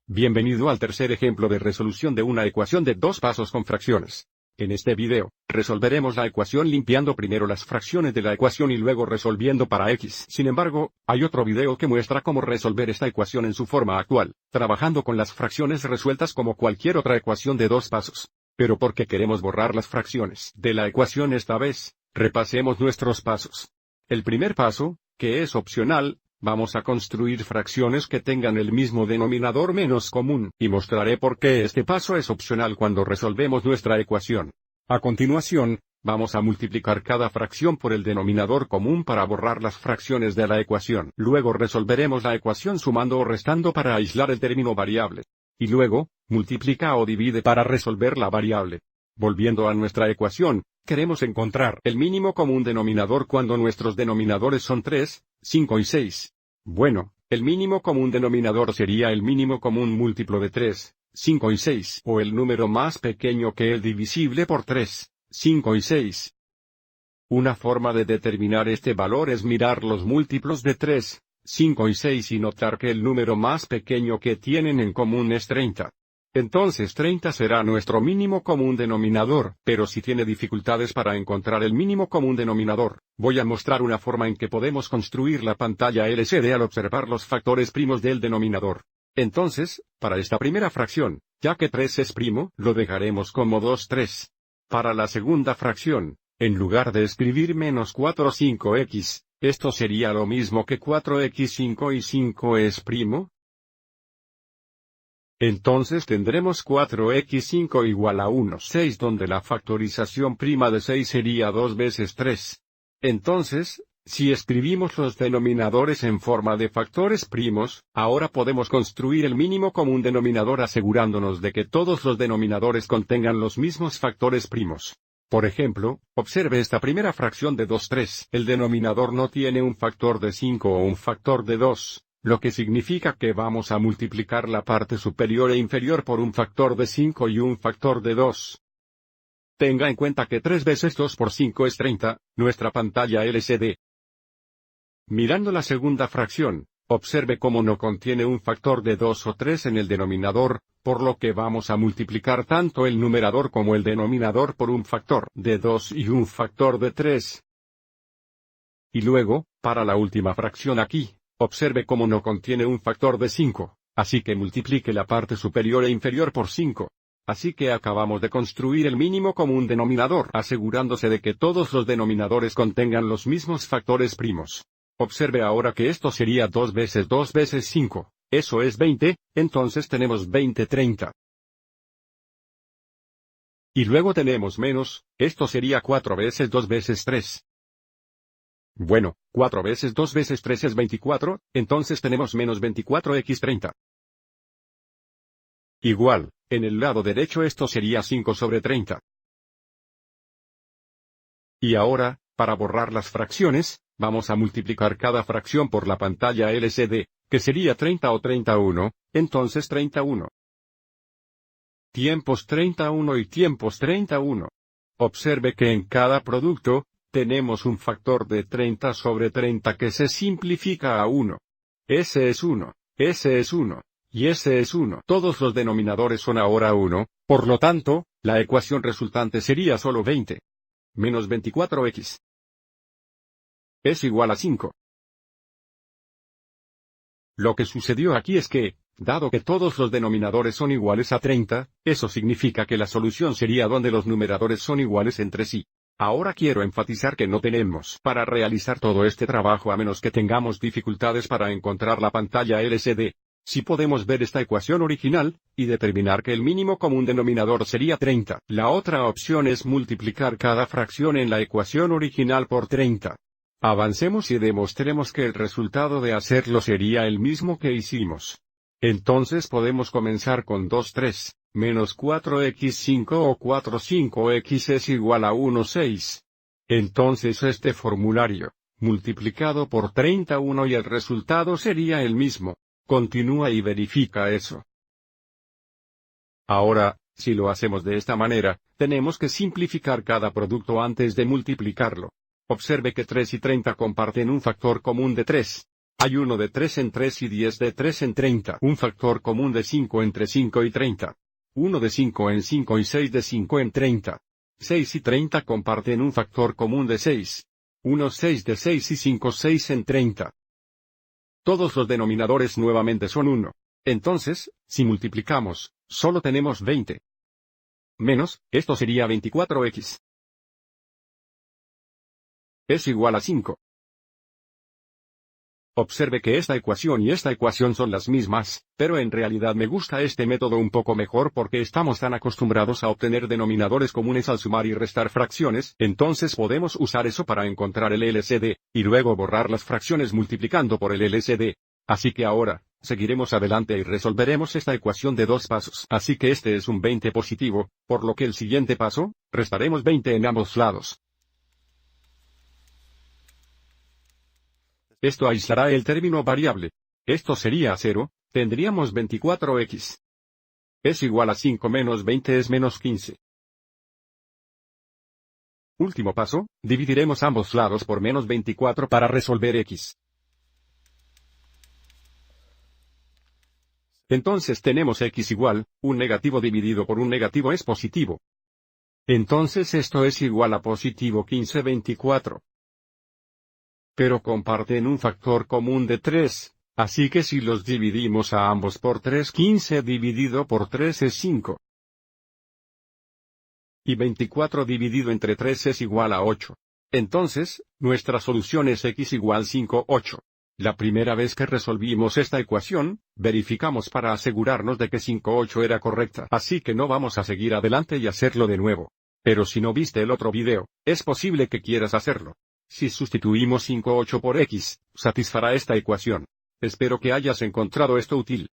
Bienvenido al tercer ejemplo de resolución de una ecuación de dos pasos con fracciones. En este video, resolveremos la ecuación limpiando primero las fracciones de la ecuación y luego resolviendo para x. Sin embargo, hay otro video que muestra cómo resolver esta ecuación en su forma actual, trabajando con las fracciones resueltas como cualquier otra ecuación de dos pasos. Pero porque queremos borrar las fracciones de la ecuación esta vez, repasemos nuestros pasos. El primer paso, que es opcional, vamos a construir fracciones que tengan el mismo denominador menos común, y mostraré por qué este paso es opcional cuando resolvemos nuestra ecuación. A continuación, vamos a multiplicar cada fracción por el denominador común para borrar las fracciones de la ecuación. Luego resolveremos la ecuación sumando o restando para aislar el término variable. Y luego, multiplica o divide para resolver la variable. Volviendo a nuestra ecuación, queremos encontrar el mínimo común denominador cuando nuestros denominadores son 3, 5 y 6. Bueno, el mínimo común denominador sería el mínimo común múltiplo de 3, 5 y 6, o el número más pequeño que el divisible por 3, 5 y 6. Una forma de determinar este valor es mirar los múltiplos de 3, 5 y 6 y notar que el número más pequeño que tienen en común es 30. Entonces 30 será nuestro mínimo común denominador, pero si tiene dificultades para encontrar el mínimo común denominador, voy a mostrar una forma en que podemos construir la pantalla LCD al observar los factores primos del denominador. Entonces, para esta primera fracción, ya que 3 es primo, lo dejaremos como 2, 3. Para la segunda fracción, en lugar de escribir menos 4, 5x, esto sería lo mismo que 4x 5 y 5 es primo. Entonces tendremos 4x5 igual a 1, 6 donde la factorización prima de 6 sería 2 veces 3. Entonces, si escribimos los denominadores en forma de factores primos, ahora podemos construir el mínimo común denominador asegurándonos de que todos los denominadores contengan los mismos factores primos. Por ejemplo, observe esta primera fracción de 2, 3. El denominador no tiene un factor de 5 o un factor de 2. Lo que significa que vamos a multiplicar la parte superior e inferior por un factor de 5 y un factor de 2. Tenga en cuenta que 3 veces 2 por 5 es 30, nuestra pantalla LCD. Mirando la segunda fracción, observe cómo no contiene un factor de 2 o 3 en el denominador, por lo que vamos a multiplicar tanto el numerador como el denominador por un factor de 2 y un factor de 3. Y luego, para la última fracción aquí, observe cómo no contiene un factor de 5, así que multiplique la parte superior e inferior por 5. Así que acabamos de construir el mínimo común denominador, asegurándose de que todos los denominadores contengan los mismos factores primos. Observe ahora que esto sería 2 veces 2 veces 5, eso es 20, entonces tenemos 20, 30. Y luego tenemos menos, esto sería 4 veces 2 veces 3. Bueno, 4 veces 2 veces 3 es 24, entonces tenemos menos 24x 30. Igual, en el lado derecho esto sería 5 sobre 30. Y ahora, para borrar las fracciones, vamos a multiplicar cada fracción por la pantalla LCD, que sería 30 o 31, entonces 31. Tiempos 31 y tiempos 31. Observe que en cada producto, tenemos un factor de 30 sobre 30 que se simplifica a 1. Ese es 1, ese es 1, y ese es 1. Todos los denominadores son ahora 1, por lo tanto, la ecuación resultante sería solo 20. Menos 24x. Es igual a 5. Lo que sucedió aquí es que, dado que todos los denominadores son iguales a 30, eso significa que la solución sería donde los numeradores son iguales entre sí. Ahora quiero enfatizar que no tenemos para realizar todo este trabajo a menos que tengamos dificultades para encontrar la pantalla LCD. Si podemos ver esta ecuación original, y determinar que el mínimo común denominador sería 30. La otra opción es multiplicar cada fracción en la ecuación original por 30. Avancemos y demostremos que el resultado de hacerlo sería el mismo que hicimos. Entonces podemos comenzar con 2, 3. Menos 4x5 o 4, 5x es igual a 1, 6. Entonces este formulario, multiplicado por 31 y el resultado sería el mismo. Continúa y verifica eso. Ahora, si lo hacemos de esta manera, tenemos que simplificar cada producto antes de multiplicarlo. Observe que 3 y 30 comparten un factor común de 3. Hay 1 de 3 en 3 y 10 de 3 en 30. Un factor común de 5 entre 5 y 30. 1 de 5 en 5 y 6 de 5 en 30. 6 y 30 comparten un factor común de 6. 1 6 de 6 y 5 6 en 30. Todos los denominadores nuevamente son 1. Entonces, si multiplicamos, solo tenemos 20. Menos, esto sería 24x. Es igual a 5. Observe que esta ecuación y esta ecuación son las mismas, pero en realidad me gusta este método un poco mejor porque estamos tan acostumbrados a obtener denominadores comunes al sumar y restar fracciones, entonces podemos usar eso para encontrar el LCD, y luego borrar las fracciones multiplicando por el LCD. Así que ahora, seguiremos adelante y resolveremos esta ecuación de dos pasos. Así que este es un 20 positivo, por lo que el siguiente paso, restaremos 20 en ambos lados. Esto aislará el término variable. Esto sería 0, tendríamos 24x. Es igual a 5 menos 20 es menos 15. Último paso, dividiremos ambos lados por menos 24 para resolver x. Entonces tenemos x igual, un negativo dividido por un negativo es positivo. Entonces esto es igual a positivo 15 24. Pero comparten un factor común de 3, así que si los dividimos a ambos por 3, 15 dividido por 3 es 5. Y 24 dividido entre 3 es igual a 8. Entonces, nuestra solución es x igual 5, 8. La primera vez que resolvimos esta ecuación, verificamos para asegurarnos de que 5, 8 era correcta. Así que no vamos a seguir adelante y hacerlo de nuevo. Pero si no viste el otro video, es posible que quieras hacerlo. Si sustituimos 5, 8 por x, satisfará esta ecuación. Espero que hayas encontrado esto útil.